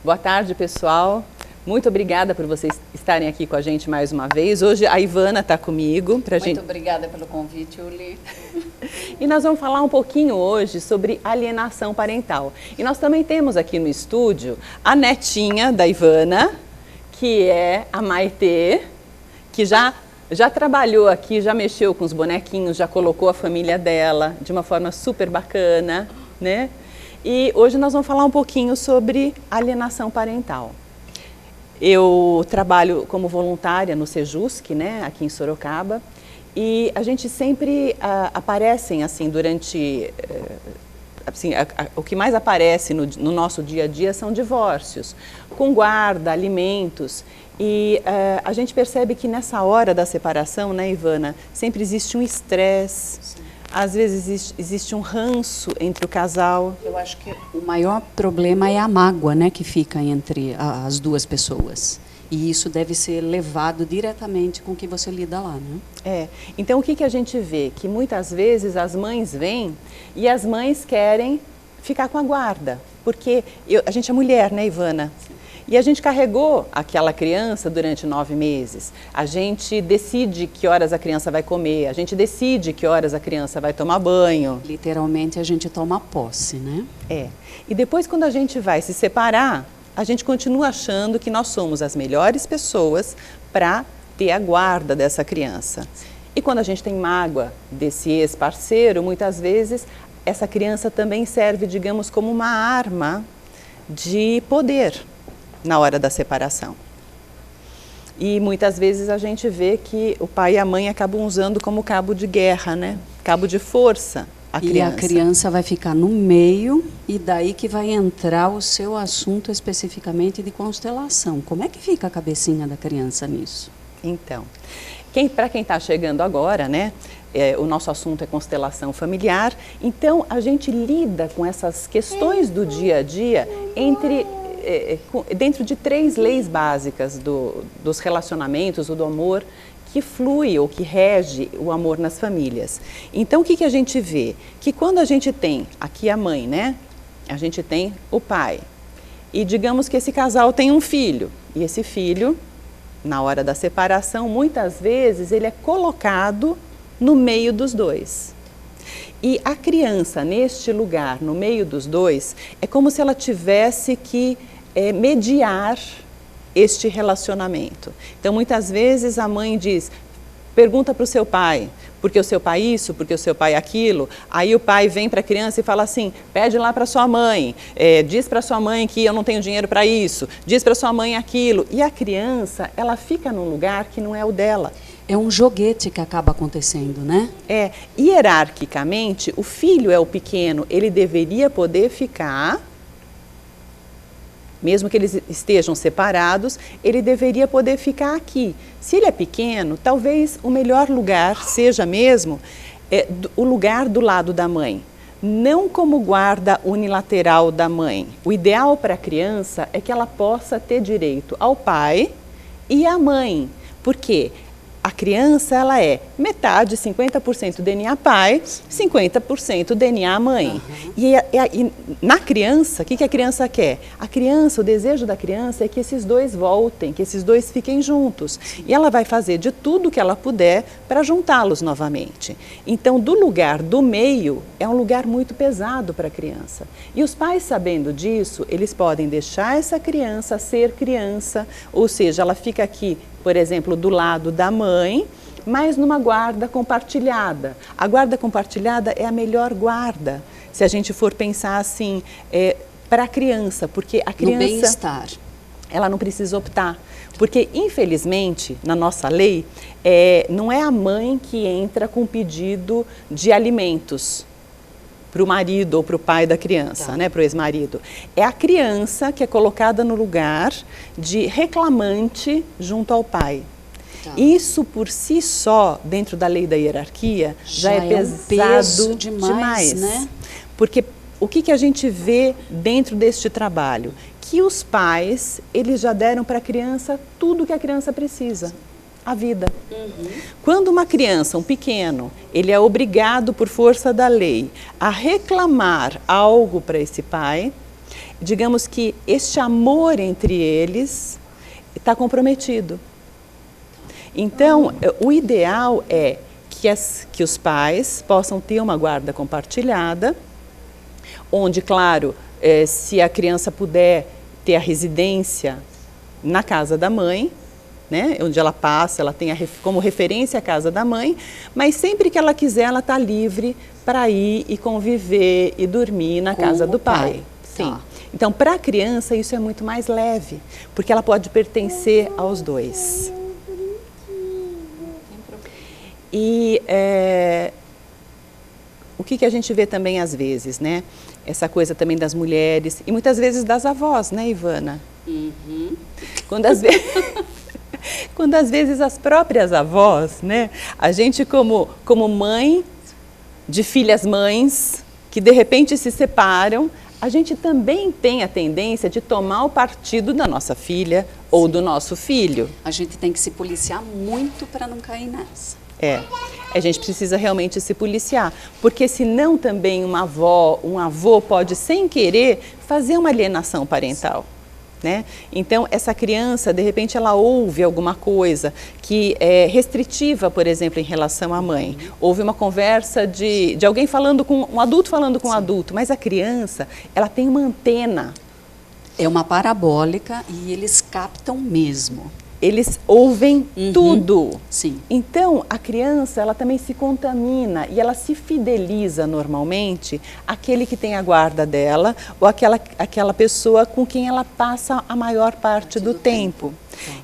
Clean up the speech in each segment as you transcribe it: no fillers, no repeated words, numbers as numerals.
Boa tarde, pessoal. Muito obrigada por vocês estarem aqui com a gente mais uma vez. Hoje a Ivana está comigo. Muito obrigada pelo convite, Uli. E nós vamos falar um pouquinho hoje sobre alienação parental. E nós também temos aqui no estúdio a netinha da Ivana, que é a Maitê, que já trabalhou aqui, já mexeu com os bonequinhos, já colocou a família dela de uma forma super bacana, né? E hoje nós vamos falar um pouquinho sobre alienação parental. Eu trabalho como voluntária no Sejusc, né, aqui em Sorocaba, e a gente sempre aparecem assim durante o que mais aparece no nosso dia a dia são divórcios, com guarda, alimentos, e a gente percebe que nessa hora da separação, né, Ivana, sempre existe um estresse. Às vezes existe um ranço entre o casal. Eu acho que o maior problema é a mágoa, né, que fica entre as duas pessoas. E isso deve ser levado diretamente com o que você lida lá, né? Então o que a gente vê? Que muitas vezes as mães vêm e as mães querem ficar com a guarda. Porque a gente é mulher, né, Ivana? Sim. E a gente carregou aquela criança durante 9 meses. A gente decide que horas a criança vai comer, a gente decide que horas a criança vai tomar banho. Literalmente a gente toma posse, né? E depois quando a gente vai se separar, a gente continua achando que nós somos as melhores pessoas para ter a guarda dessa criança. E quando a gente tem mágoa desse ex-parceiro, muitas vezes essa criança também serve, digamos, como uma arma de poder na hora da separação. E muitas vezes a gente vê que o pai e a mãe acabam usando como cabo de guerra, né? Cabo de força a criança. E a criança vai ficar no meio e daí que vai entrar o seu assunto especificamente de constelação. Como é que fica a cabecinha da criança nisso? Então, para quem está chegando agora, né? O nosso assunto é constelação familiar. Então, a gente lida com essas questões do dia a dia dentro de 3 leis básicas dos relacionamentos, ou do amor, que flui ou que rege o amor nas famílias. Então, o que a gente vê? Que quando a gente tem, aqui a mãe, né? A gente tem o pai. E digamos que esse casal tem um filho. E esse filho, na hora da separação, muitas vezes ele é colocado no meio dos dois. E a criança, neste lugar, no meio dos dois, é como se ela tivesse que mediar este relacionamento. Então, muitas vezes a mãe pergunta para o seu pai, porque o seu pai isso, porque o seu pai aquilo. Aí o pai vem para a criança e fala assim, pede lá para sua mãe, diz para sua mãe que eu não tenho dinheiro para isso, diz para sua mãe aquilo. E a criança, ela fica num lugar que não é o dela. É um joguete que acaba acontecendo, né? Hierarquicamente, o filho é o pequeno, ele deveria poder ficar, mesmo que eles estejam separados, ele deveria poder ficar aqui. Se ele é pequeno, talvez o melhor lugar seja mesmo o lugar do lado da mãe. Não como guarda unilateral da mãe. O ideal para a criança é que ela possa ter direito ao pai e à mãe. Por quê? A criança, ela é metade, 50% DNA pai, 50% DNA mãe. Uhum. E na criança, o que a criança quer? A criança, o desejo da criança é que esses dois voltem, que esses dois fiquem juntos. E ela vai fazer de tudo que ela puder para juntá-los novamente. Então, do lugar do meio, é um lugar muito pesado para a criança. E os pais, sabendo disso, eles podem deixar essa criança ser criança, ou seja, ela fica aqui, por exemplo, do lado da mãe, mas numa guarda compartilhada. A guarda compartilhada é a melhor guarda, se a gente for pensar assim, para a criança, porque a criança... No bem-estar. Ela não precisa optar, porque infelizmente, na nossa lei, não é a mãe que entra com pedido de alimentos para o marido ou para o pai da criança, né, para o ex-marido. É a criança que é colocada no lugar de reclamante junto ao pai. Isso por si só, dentro da lei da hierarquia, já é pesado demais, né? Porque o que a gente vê dentro deste trabalho? Que os pais, eles já deram para a criança tudo que a criança precisa. A vida. Uhum. Quando uma criança, um pequeno, ele é obrigado por força da lei a reclamar algo para esse pai, digamos que este amor entre eles está comprometido. Então, o ideal é que os pais possam ter uma guarda compartilhada, onde, claro, se a criança puder ter a residência na casa da mãe, né, onde ela passa, ela tem como referência a casa da mãe, mas sempre que ela quiser, ela está livre para ir e conviver e dormir na casa do pai. Sim. Tá. Então, para a criança, isso é muito mais leve, porque ela pode pertencer aos dois. E o que a gente vê também às vezes, né? Essa coisa também das mulheres e muitas vezes das avós, né, Ivana? Uhum. Quando às vezes as próprias avós, né? A gente como mãe de filhas mães que de repente se separam, a gente também tem a tendência de tomar o partido da nossa filha ou do nosso filho. A gente tem que se policiar muito para não cair nessa. A gente precisa realmente se policiar, porque senão também uma avó, um avô pode, sem querer, fazer uma alienação parental. Né? Então, essa criança, de repente, ela ouve alguma coisa que é restritiva, por exemplo, em relação à mãe. Houve uma conversa de alguém falando com um adulto falando com um adulto, mas a criança, ela tem uma antena. É uma parabólica e eles captam mesmo. Eles ouvem tudo. Sim. Então, a criança, ela também se contamina e ela se fideliza normalmente àquele que tem a guarda dela ou aquela pessoa com quem ela passa a maior parte do tempo.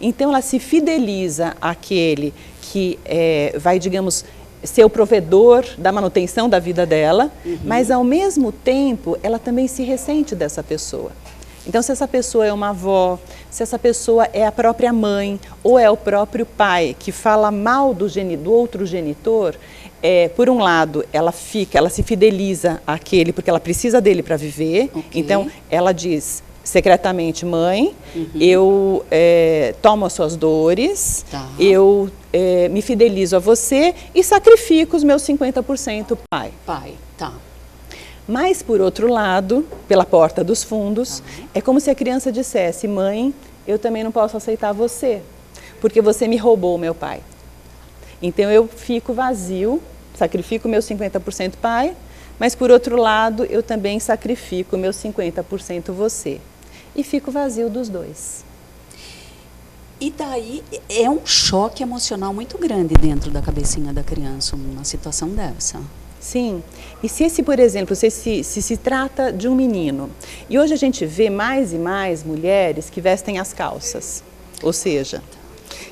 Então, ela se fideliza àquele que vai, digamos, ser o provedor da manutenção da vida dela, mas, ao mesmo tempo, ela também se ressente dessa pessoa. Então, se essa pessoa é uma avó, se essa pessoa é a própria mãe ou é o próprio pai que fala mal do outro genitor, por um lado, ela se fideliza àquele porque ela precisa dele para viver. Okay. Então, ela diz secretamente, mãe, eu tomo as suas dores, eu me fidelizo a você e sacrifico os meus 50%, pai. Pai, tá. Mas, por outro lado, pela porta dos fundos, é como se a criança dissesse, mãe, eu também não posso aceitar você, porque você me roubou meu pai. Então, eu fico vazio, sacrifico meus 50% pai, mas, por outro lado, eu também sacrifico meus 50% você. E fico vazio dos dois. E daí, é um choque emocional muito grande dentro da cabecinha da criança, uma situação dessa. Sim, e se por exemplo, se trata de um menino, e hoje a gente vê mais e mais mulheres que vestem as calças, ou seja,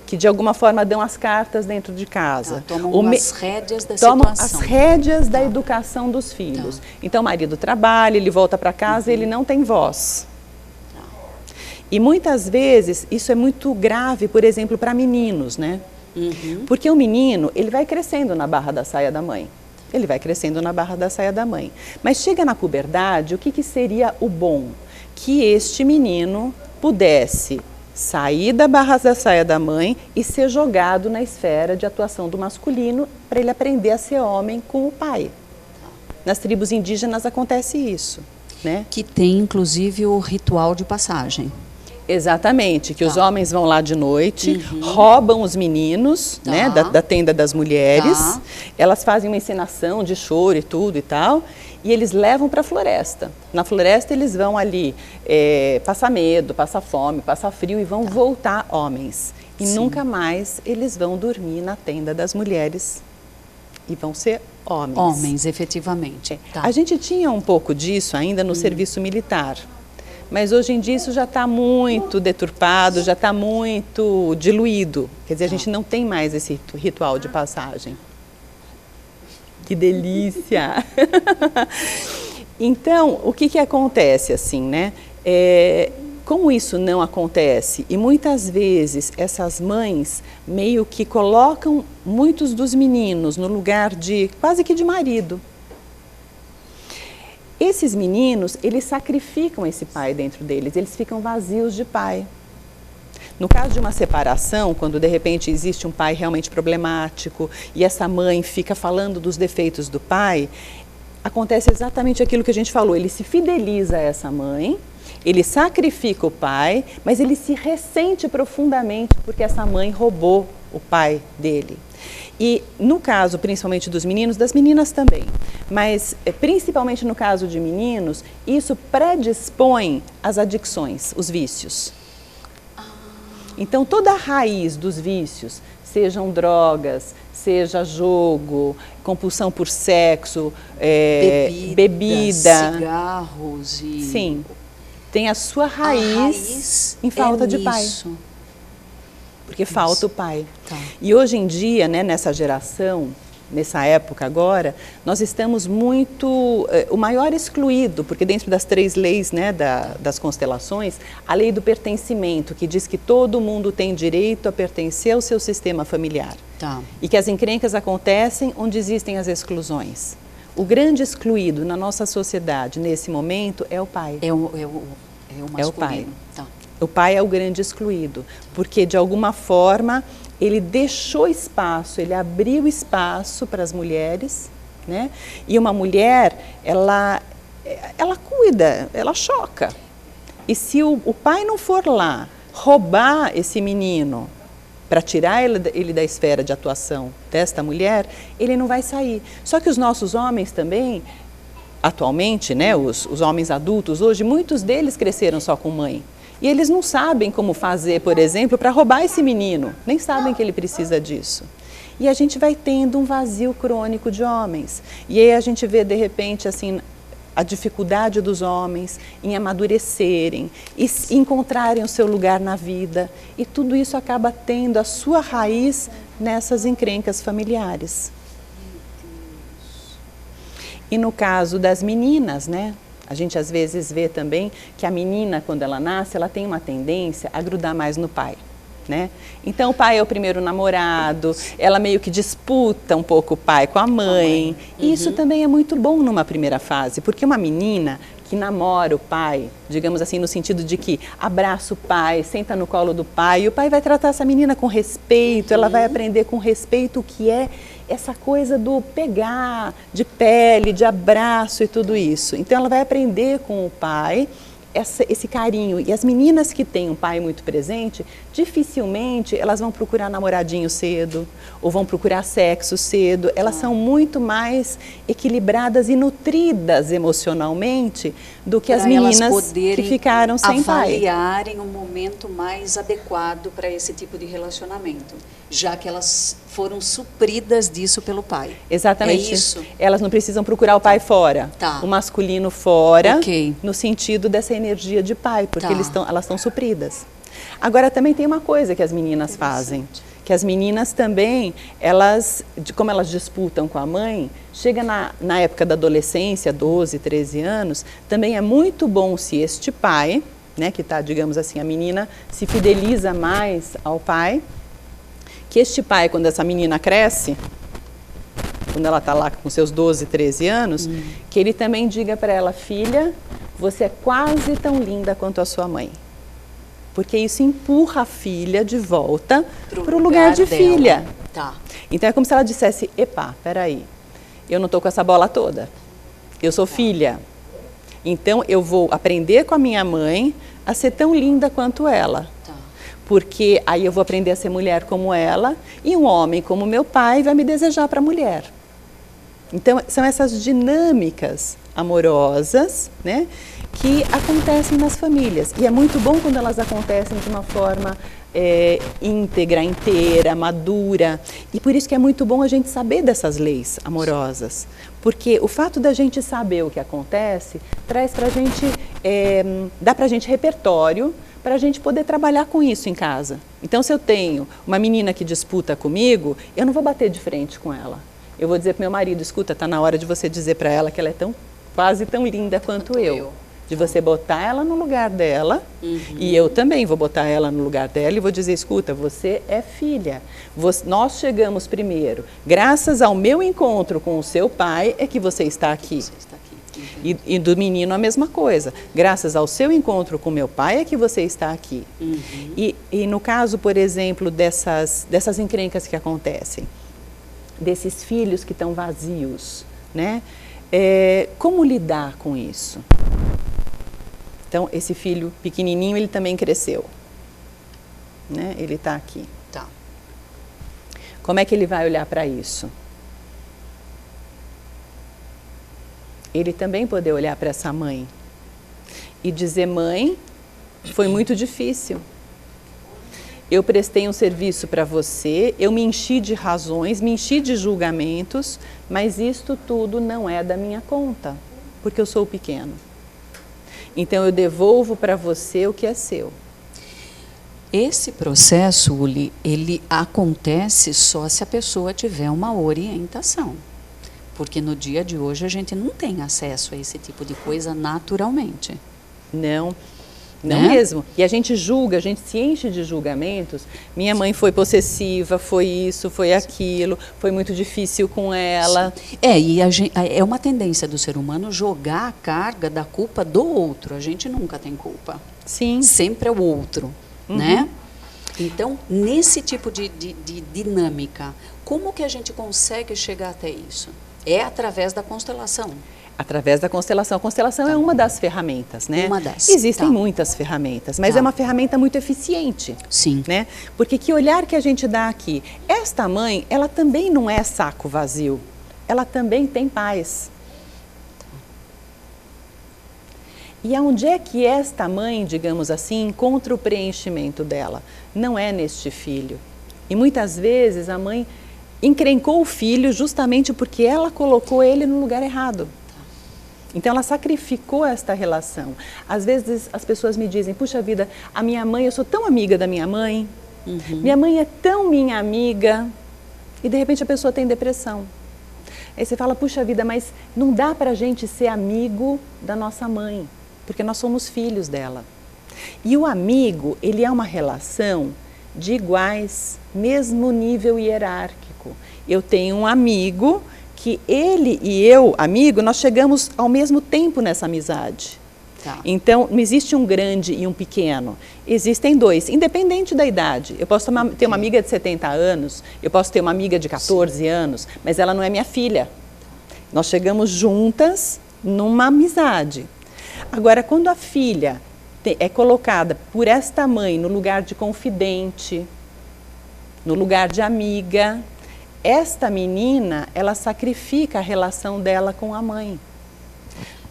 que de alguma forma dão as cartas dentro de casa. Tomam as rédeas da tomam situação. As rédeas da educação dos filhos. Então o marido trabalha, ele volta para casa e ele não tem voz. E muitas vezes isso é muito grave, por exemplo, para meninos, né? Porque o menino, ele vai crescendo na barra da saia da mãe. Ele vai crescendo na barra da saia da mãe. Mas chega na puberdade, o que seria o bom? Que este menino pudesse sair da barra da saia da mãe e ser jogado na esfera de atuação do masculino para ele aprender a ser homem com o pai. Nas tribos indígenas acontece isso, né? Que tem, inclusive, o ritual de passagem. Exatamente, que os homens vão lá de noite, roubam os meninos, né, da tenda das mulheres, elas fazem uma encenação de choro e tudo e tal, e eles levam para a floresta. Na floresta eles vão ali passar medo, passar fome, passar frio e vão voltar homens. E nunca mais eles vão dormir na tenda das mulheres e vão ser homens. Homens, efetivamente. A gente tinha um pouco disso ainda no serviço militar. Mas hoje em dia isso já está muito deturpado, já está muito diluído. Quer dizer, a gente não tem mais esse ritual de passagem. Que delícia! Então, o que acontece assim, né? Como isso não acontece, e muitas vezes essas mães meio que colocam muitos dos meninos no lugar de, quase que de marido. Esses meninos, eles sacrificam esse pai dentro deles, eles ficam vazios de pai. No caso de uma separação, quando de repente existe um pai realmente problemático e essa mãe fica falando dos defeitos do pai, acontece exatamente aquilo que a gente falou. Ele se fideliza a essa mãe, ele sacrifica o pai, mas ele se ressente profundamente porque essa mãe roubou o pai dele. E no caso, principalmente dos meninos, das meninas também, mas principalmente no caso de meninos, isso predispõe às adicções, os vícios. Então toda a raiz dos vícios, sejam drogas, seja jogo, compulsão por sexo, bebida, cigarros e... Sim, tem a sua raiz em falta de pai. Porque falta o pai. Tá. E hoje em dia, né, nessa geração, nessa época agora, nós estamos muito... o maior excluído, porque dentro das 3 leis, né, das constelações, a lei do pertencimento, que diz que todo mundo tem direito a pertencer ao seu sistema familiar. Tá. E que as encrencas acontecem onde existem as exclusões. O grande excluído na nossa sociedade, nesse momento, é o pai. É o masculino. É o pai. Tá. O pai é o grande excluído, porque de alguma forma ele deixou espaço, ele abriu espaço para as mulheres, né? E uma mulher, ela cuida, ela choca. E se o pai não for lá roubar esse menino para tirar ele da esfera de atuação desta mulher, ele não vai sair. Só que os nossos homens também, atualmente, né, os homens adultos hoje, muitos deles cresceram só com mãe. E eles não sabem como fazer, por exemplo, para roubar esse menino. Nem sabem que ele precisa disso. E a gente vai tendo um vazio crônico de homens. E aí a gente vê, de repente, assim, a dificuldade dos homens em amadurecerem e encontrarem o seu lugar na vida. E tudo isso acaba tendo a sua raiz nessas encrencas familiares. E no caso das meninas, né? A gente às vezes vê também que a menina, quando ela nasce, ela tem uma tendência a grudar mais no pai, né? Então o pai é o primeiro namorado, ela meio que disputa um pouco o pai com a mãe. E isso também é muito bom numa primeira fase, porque uma menina que namora o pai, digamos assim, no sentido de que abraça o pai, senta no colo do pai, e o pai vai tratar essa menina com respeito, ela vai aprender com respeito o que é essa coisa do pegar, de pele, de abraço e tudo isso. Então ela vai aprender com o pai esse carinho. E as meninas que têm um pai muito presente, dificilmente elas vão procurar namoradinho cedo ou vão procurar sexo cedo. Elas são muito mais equilibradas e nutridas emocionalmente do que as meninas que ficaram sem pai. Avaliarem um momento mais adequado para esse tipo de relacionamento, já que elas foram supridas disso pelo pai. Exatamente. É isso? Elas não precisam procurar o pai fora, o masculino fora, no sentido dessa energia de pai, porque elas estão supridas. Agora também tem uma coisa que as meninas fazem, que as meninas também, como elas disputam com a mãe, chega na época da adolescência, 12, 13 anos, também é muito bom se este pai, né, que está, digamos assim, a menina se fideliza mais ao pai, que este pai, quando essa menina cresce, quando ela está lá com seus 12, 13 anos, que ele também diga para ela: filha, você é quase tão linda quanto a sua mãe. Porque isso empurra a filha de volta para o lugar de filha. Tá. Então é como se ela dissesse: epa, peraí, eu não estou com essa bola toda, eu sou filha. Então eu vou aprender com a minha mãe a ser tão linda quanto ela. Porque aí eu vou aprender a ser mulher como ela, e um homem como meu pai vai me desejar para mulher. Então são essas dinâmicas amorosas, né, que acontecem nas famílias. E é muito bom quando elas acontecem de uma forma íntegra, inteira, madura. E por isso que é muito bom a gente saber dessas leis amorosas. Porque o fato da gente saber o que acontece traz pra gente, dá pra gente repertório para a gente poder trabalhar com isso em casa. Então, se eu tenho uma menina que disputa comigo, eu não vou bater de frente com ela. Eu vou dizer para meu marido: escuta, está na hora de você dizer para ela que ela é quase tão linda quanto eu. De você botar ela no lugar dela, e eu também vou botar ela no lugar dela e vou dizer: escuta, você é filha. Nós chegamos primeiro. Graças ao meu encontro com o seu pai é que você está aqui. E do menino a mesma coisa. Graças ao seu encontro com meu pai é que você está aqui. E no caso, por exemplo, dessas encrencas que acontecem, desses filhos que estão vazios, né? como lidar com isso? Então, esse filho pequenininho, ele também cresceu, né? Ele está aqui. Tá. Como é que ele vai olhar para isso? Ele também poder olhar para essa mãe e dizer: mãe, foi muito difícil. Eu prestei um serviço para você, eu me enchi de razões, me enchi de julgamentos, mas isto tudo não é da minha conta, porque eu sou pequeno. Então eu devolvo para você o que é seu. Esse processo, Uli, ele acontece só se a pessoa tiver uma orientação. Porque no dia de hoje a gente não tem acesso a esse tipo de coisa naturalmente. Não Né? mesmo. E a gente julga, a gente se enche de julgamentos. Minha mãe foi possessiva, foi isso, foi aquilo, foi muito difícil com ela. E é uma tendência do ser humano jogar a carga da culpa do outro. A gente nunca tem culpa. Sim. Sempre é o outro, né? Então, nesse tipo de dinâmica, como que a gente consegue chegar até isso? É através da constelação. Através da constelação. A constelação é uma das ferramentas, né? Uma das. Existem muitas ferramentas, mas é uma ferramenta muito eficiente. Sim. Né? Porque que olhar que a gente dá aqui? Esta mãe, ela também não é saco vazio. Ela também tem paz. E aonde é que esta mãe, digamos assim, encontra o preenchimento dela? Não é neste filho. E muitas vezes a mãe encrencou o filho justamente porque ela colocou ele no lugar errado. Então ela sacrificou esta relação. Às vezes as pessoas me dizem: puxa vida, a minha mãe, eu sou tão amiga da minha mãe, minha mãe é tão minha amiga, e de repente a pessoa tem depressão. Aí você fala: puxa vida, mas não dá pra gente ser amigo da nossa mãe, porque nós somos filhos dela. E o amigo, ele é uma relação de iguais, mesmo nível hierárquico. Eu tenho um amigo que ele e eu, amigo, nós chegamos ao mesmo tempo nessa amizade. Tá. Então, não existe um grande e um pequeno. Existem dois, independente da idade. Eu posso ter uma amiga de 70 anos, eu posso ter uma amiga de 14 anos, mas ela não é minha filha. Nós chegamos juntas numa amizade. Agora, quando a filha é colocada por esta mãe no lugar de confidente, no lugar de amiga, esta menina, ela sacrifica a relação dela com a mãe.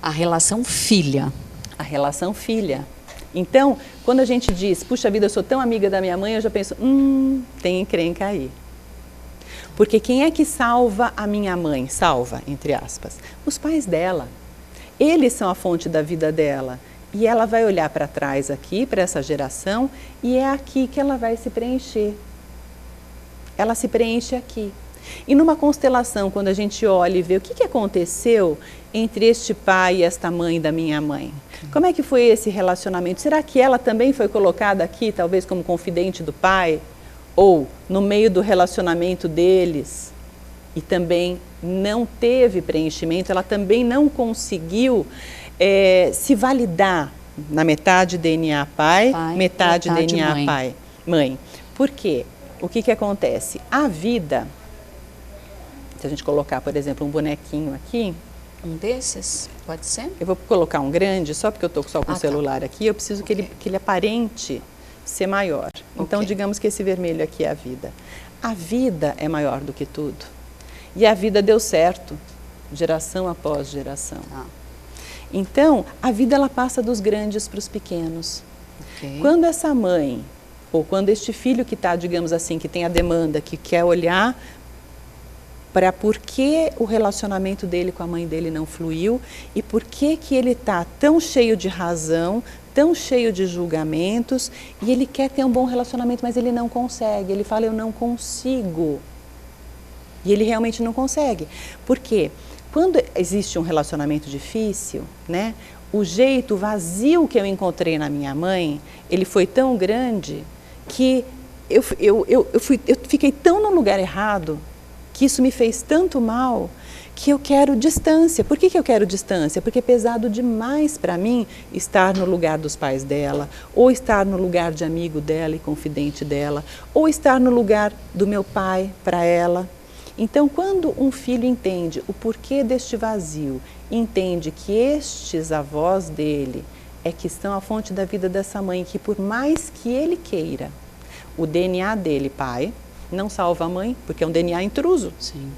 A relação filha. A relação filha. Então, quando a gente diz: puxa vida, eu sou tão amiga da minha mãe, eu já penso: tem encrenca aí. Porque quem é que salva a minha mãe? Salva, entre aspas, os pais dela. Eles são a fonte da vida dela. E ela vai olhar para trás aqui, para essa geração, e é aqui que ela vai se preencher. Ela se preenche aqui. E numa constelação, quando a gente olha e vê o que aconteceu entre este pai e esta mãe da minha mãe, como é que foi esse relacionamento? Será que ela também foi colocada aqui, talvez como confidente do pai? Ou no meio do relacionamento deles e também não teve preenchimento, ela também não conseguiu se validar na metade DNA pai, metade DNA mãe. Mãe. Por quê? O que acontece? A vida, se a gente colocar, por exemplo, um bonequinho aqui. Um desses? Pode ser? Eu vou colocar um grande, só porque eu estou só com o celular aqui, eu preciso que ele aparente ser maior. Então, digamos que esse vermelho aqui é a vida. A vida é maior do que tudo. E a vida deu certo, geração após geração. Então, a vida ela passa dos grandes para os pequenos. Quando essa mãe, ou quando este filho que está, digamos assim, que tem a demanda, que quer olhar para por que o relacionamento dele com a mãe dele não fluiu e por que ele está tão cheio de razão, tão cheio de julgamentos, e ele quer ter um bom relacionamento, mas ele não consegue. Ele fala: eu não consigo. E ele realmente não consegue. Por quê? Quando existe um relacionamento difícil, né, o jeito vazio que eu encontrei na minha mãe, ele foi tão grande que eu fiquei tão no lugar errado, que isso me fez tanto mal, que eu quero distância. Por que eu quero distância? Porque é pesado demais para mim estar no lugar dos pais dela, ou estar no lugar de amigo dela e confidente dela, ou estar no lugar do meu pai para ela. Então, quando um filho entende o porquê deste vazio, entende que estes avós dele é que estão a fonte da vida dessa mãe, que por mais que ele queira, o DNA dele, pai, não salva a mãe, porque é um DNA intruso. Sim.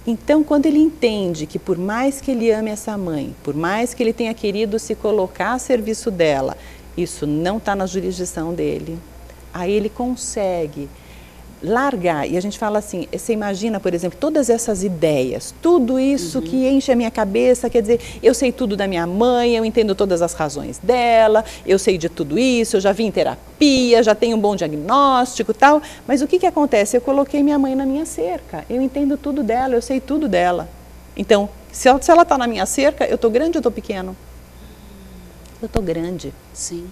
Então, quando ele entende que por mais que ele ame essa mãe, por mais que ele tenha querido se colocar a serviço dela, isso não está na jurisdição dele, aí ele consegue largar. E a gente fala assim, você imagina, por exemplo, todas essas ideias, tudo isso que enche a minha cabeça, quer dizer, eu sei tudo da minha mãe, eu entendo todas as razões dela, eu sei de tudo isso, eu já vim em terapia, já tenho um bom diagnóstico e tal, mas o que acontece? Eu coloquei minha mãe na minha cerca, eu entendo tudo dela, eu sei tudo dela. Então, se ela está na minha cerca, eu estou grande ou estou pequeno? Eu estou grande. Sim.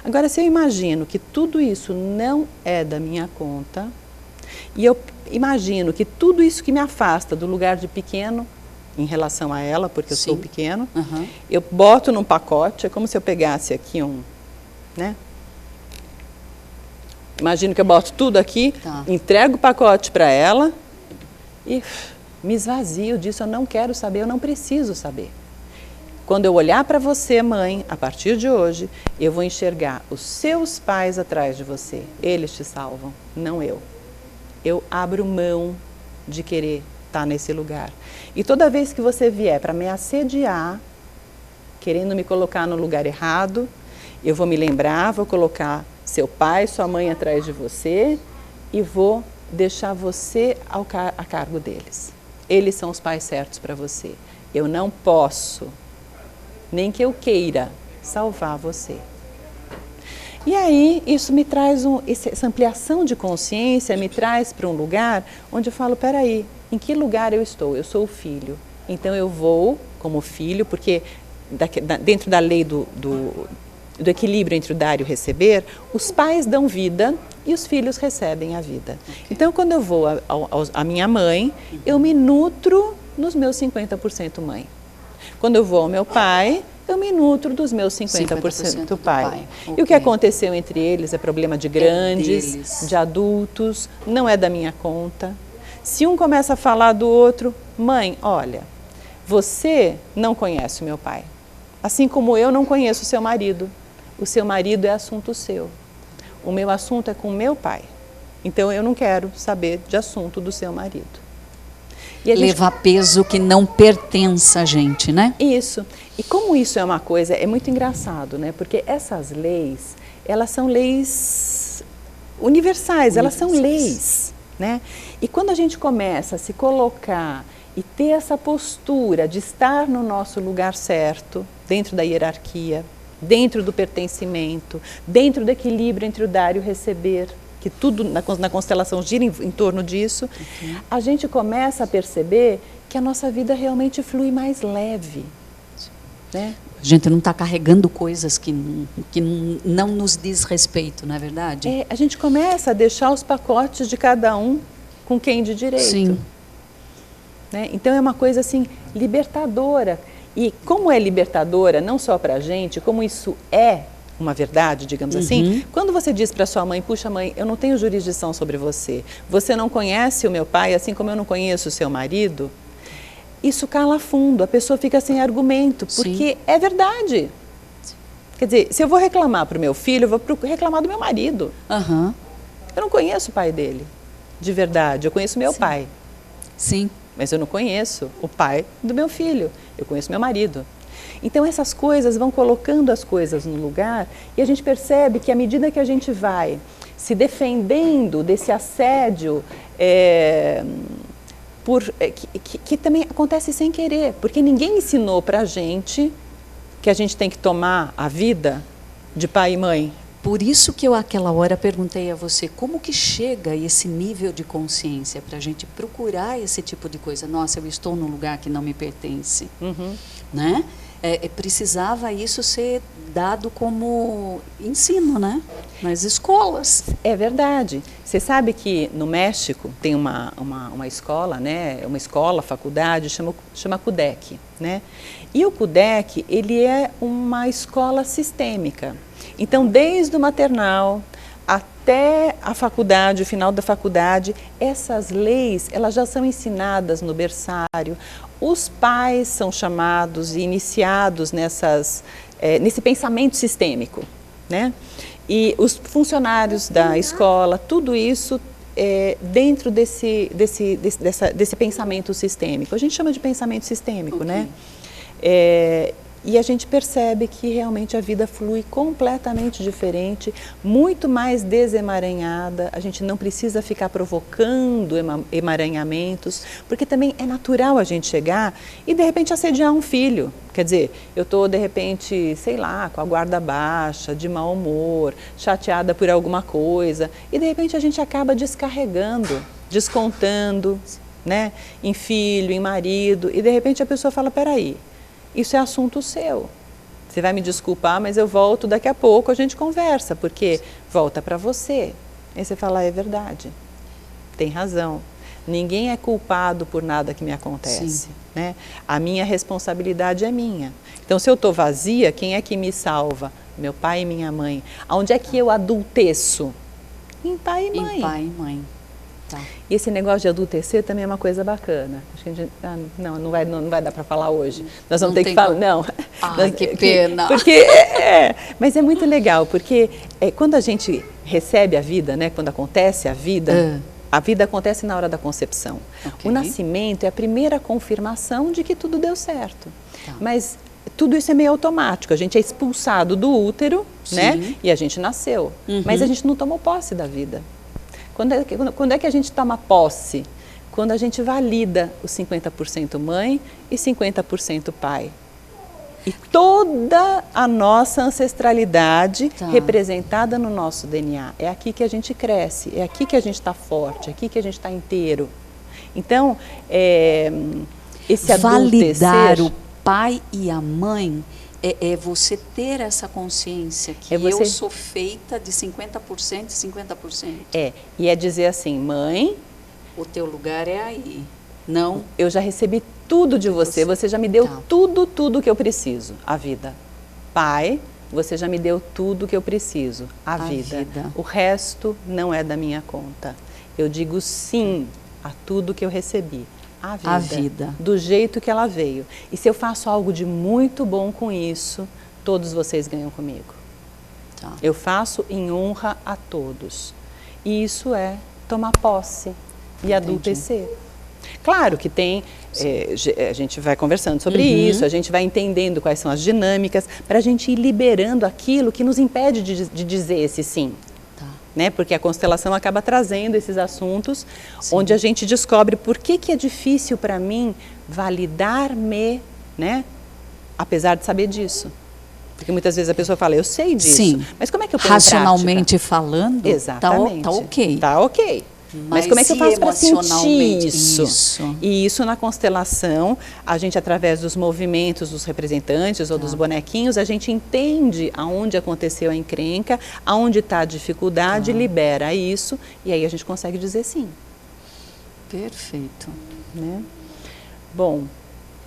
Agora, se eu imagino que tudo isso não é da minha conta, e eu imagino que tudo isso que me afasta do lugar de pequeno, em relação a ela, porque eu sou pequeno, eu boto num pacote, é como se eu pegasse aqui né? Imagino que eu boto tudo aqui, entrego o pacote para ela e me esvazio disso, eu não quero saber, eu não preciso saber. Quando eu olhar para você, mãe, a partir de hoje, eu vou enxergar os seus pais atrás de você. Eles te salvam, não eu. Eu abro mão de querer estar nesse lugar. E toda vez que você vier para me assediar, querendo me colocar no lugar errado, eu vou me lembrar, vou colocar seu pai, sua mãe atrás de você e vou deixar você a cargo deles. Eles são os pais certos para você. Eu não posso, nem que eu queira, salvar você. E aí, isso me traz, essa ampliação de consciência me traz para um lugar onde eu falo, peraí, em que lugar eu estou? Eu sou o filho. Então eu vou como filho, porque dentro da lei do equilíbrio entre o dar e o receber, os pais dão vida e os filhos recebem a vida. Então, quando eu vou à minha mãe, eu me nutro nos meus 50% mãe. Quando eu vou ao meu pai, eu me nutro dos meus 50% do pai. E o que aconteceu entre eles é problema de grandes, de adultos, não é da minha conta. Se um começa a falar do outro, mãe, olha, você não conhece o meu pai, assim como eu não conheço o seu marido. O seu marido é assunto seu. O meu assunto é com o meu pai. Então eu não quero saber de assunto do seu marido. Levar peso que não pertence a gente, né? Isso. E como isso é uma coisa, é muito engraçado, né? Porque essas leis, elas são leis universais, elas são leis, né? E quando a gente começa a se colocar e ter essa postura de estar no nosso lugar certo, dentro da hierarquia, dentro do pertencimento, dentro do equilíbrio entre o dar e o receber, que tudo na constelação gira em torno disso, a gente começa a perceber que a nossa vida realmente flui mais leve. Né? A gente não está carregando coisas que não nos diz respeito, não é verdade? A gente começa a deixar os pacotes de cada um com quem de direito. Sim. Né? Então é uma coisa assim, libertadora. E como é libertadora, não só para a gente, como isso é uma verdade, digamos assim, quando você diz para sua mãe, puxa mãe, eu não tenho jurisdição sobre você, você não conhece o meu pai, assim como eu não conheço o seu marido, isso cala fundo, a pessoa fica sem argumento, porque é verdade. Quer dizer, se eu vou reclamar para o meu filho, eu vou reclamar do meu marido. Eu não conheço o pai dele, de verdade, eu conheço meu pai. Sim. Mas eu não conheço o pai do meu filho, eu conheço meu marido. Então essas coisas vão colocando as coisas no lugar e a gente percebe que à medida que a gente vai se defendendo desse assédio, que também acontece sem querer, porque ninguém ensinou para a gente que a gente tem que tomar a vida de pai e mãe. Por isso que eu, àquela hora, perguntei a você, como que chega esse nível de consciência para a gente procurar esse tipo de coisa? Nossa, eu estou num lugar que não me pertence, né? Precisava isso ser dado como ensino, né? Nas escolas. É verdade. Você sabe que no México tem uma escola, né? Uma escola, faculdade, chama CUDEC, né? E o CUDEC, ele é uma escola sistêmica. Então, desde o maternal até a faculdade, o final da faculdade, essas leis, elas já são ensinadas no berçário. Os pais são chamados e iniciados nesse pensamento sistêmico, né? E os funcionários da escola, tudo isso dentro desse pensamento sistêmico. A gente chama de pensamento sistêmico, né? E a gente percebe que realmente a vida flui completamente diferente, muito mais desemaranhada. A gente não precisa ficar provocando emaranhamentos, porque também é natural a gente chegar e de repente assediar um filho. Quer dizer, eu estou de repente, sei lá, com a guarda baixa, de mau humor, chateada por alguma coisa, e de repente a gente acaba descarregando, descontando, né, em filho, em marido, e de repente a pessoa fala, peraí, isso é assunto seu. Você vai me desculpar, mas eu volto daqui a pouco, a gente conversa, porque volta para você. Aí você fala, é verdade, tem razão. Ninguém é culpado por nada que me acontece, né? A minha responsabilidade é minha. Então, se eu estou vazia, quem é que me salva? Meu pai e minha mãe. Aonde é que eu adulteço? Em pai e mãe. Em pai e mãe. Tá. E esse negócio de adultecer também é uma coisa bacana. Acho que a gente, não vai dar para falar hoje. Nós vamos ter que falar. Não. Ai, que pena. Porque mas é muito legal, porque quando a gente recebe a vida, né, quando acontece a vida acontece na hora da concepção. Okay. O nascimento é a primeira confirmação de que tudo deu certo. Tá. Mas tudo isso é meio automático. A gente é expulsado do útero, né, e a gente nasceu. Mas a gente não tomou posse da vida. Quando é que a gente toma posse? Quando a gente valida os 50% mãe e 50% pai. E toda a nossa ancestralidade representada no nosso DNA. É aqui que a gente cresce, é aqui que a gente está forte, é aqui que a gente está inteiro. Então, esse validar o pai e a mãe é você ter essa consciência que eu sou feita de 50% e 50%. E é dizer assim, mãe, o teu lugar é aí. Não. Eu já recebi tudo de você, você já me deu tudo que eu preciso, a vida. Pai, você já me deu tudo que eu preciso, a vida. O resto não é da minha conta. Eu digo sim a tudo que eu recebi. A vida, do jeito que ela veio. E se eu faço algo de muito bom com isso, todos vocês ganham comigo. Tá. Eu faço em honra a todos. E isso é tomar posse e adultecer. Claro que tem, a gente vai conversando sobre isso, a gente vai entendendo quais são as dinâmicas, para a gente ir liberando aquilo que nos impede de dizer esse sim. Né? Porque a constelação acaba trazendo esses assuntos, onde a gente descobre por que é difícil para mim validar-me, né? Apesar de saber disso. Porque muitas vezes a pessoa fala, eu sei disso, mas como é que eu ponho racionalmente falando, exatamente. Tá ok. Tá ok. Mas como é que eu faço para sentir isso? E isso na constelação, a gente através dos movimentos dos representantes ou dos bonequinhos, a gente entende aonde aconteceu a encrenca, aonde está a dificuldade, libera isso e aí a gente consegue dizer sim. Perfeito. Né? Bom,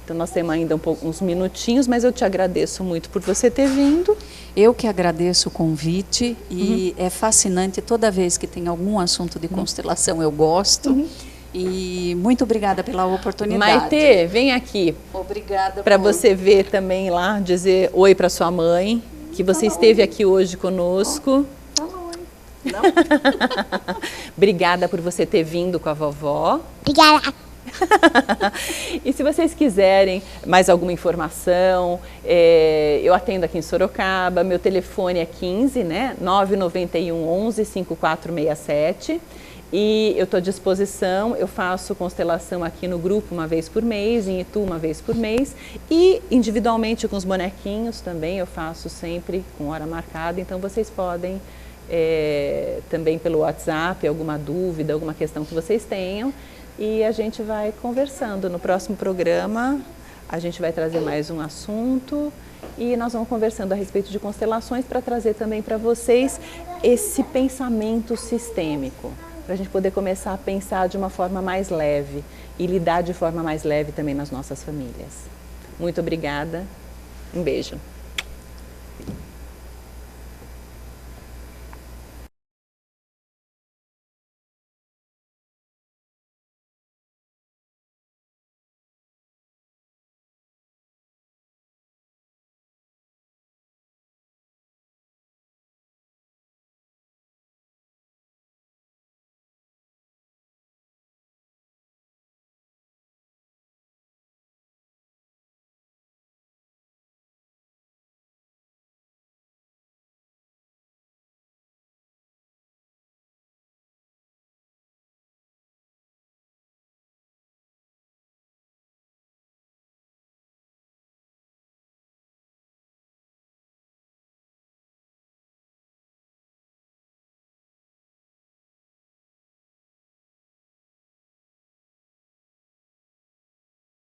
então nós temos ainda uns minutinhos, mas eu te agradeço muito por você ter vindo. Eu que agradeço o convite e é fascinante toda vez que tem algum assunto de constelação, eu gosto. E muito obrigada pela oportunidade. Maitê, vem aqui. Obrigada. Para você ver também lá, dizer oi para sua mãe, que você esteve aqui hoje conosco. Oi. Não. Obrigada por você ter vindo com a vovó. Obrigada. E se vocês quiserem mais alguma informação, eu atendo aqui em Sorocaba, meu telefone é 15, né? 991 11 5467 e eu estou à disposição, eu faço constelação aqui no grupo uma vez por mês, em Itu uma vez por mês e individualmente com os bonequinhos também eu faço sempre com hora marcada, então vocês podem também pelo WhatsApp, alguma dúvida, alguma questão que vocês tenham. E a gente vai conversando. No próximo programa, a gente vai trazer mais um assunto e nós vamos conversando a respeito de constelações para trazer também para vocês esse pensamento sistêmico, para a gente poder começar a pensar de uma forma mais leve e lidar de forma mais leve também nas nossas famílias. Muito obrigada. Um beijo.